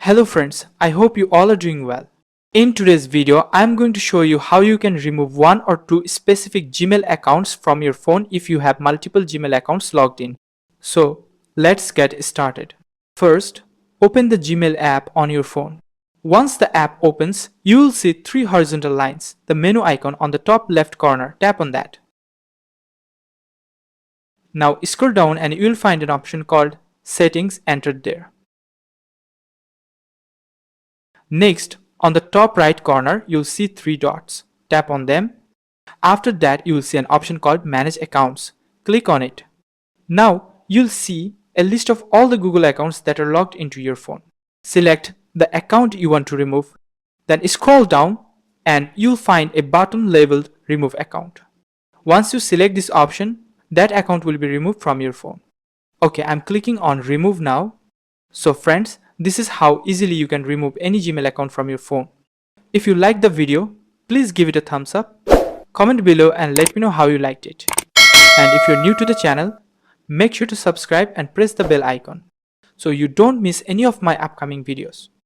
Hello friends, I hope you all are doing well. In today's video, I am going to show you how you can remove one or two specific Gmail accounts from your phone if you have multiple Gmail accounts logged in. So, let's get started. First, open the Gmail app on your phone. Once the app opens, you will see three horizontal lines. The menu icon on the top left corner, tap on that. Now scroll down and you will find an option called Settings entered there. Next, on the top right corner, you'll see three dots. Tap on them. After that, you will see an option called Manage Accounts. Click on it. Now, you'll see a list of all the Google accounts that are logged into your phone. Select the account you want to remove. Then scroll down and you'll find a button labeled Remove Account. Once you select this option, that account will be removed from your phone. Okay, I'm clicking on Remove now. So friends, this is how easily you can remove any Gmail account from your phone. If you liked the video, please give it a thumbs up, comment below and let me know how you liked it. And if you're new to the channel, make sure to subscribe and press the bell icon so you don't miss any of my upcoming videos.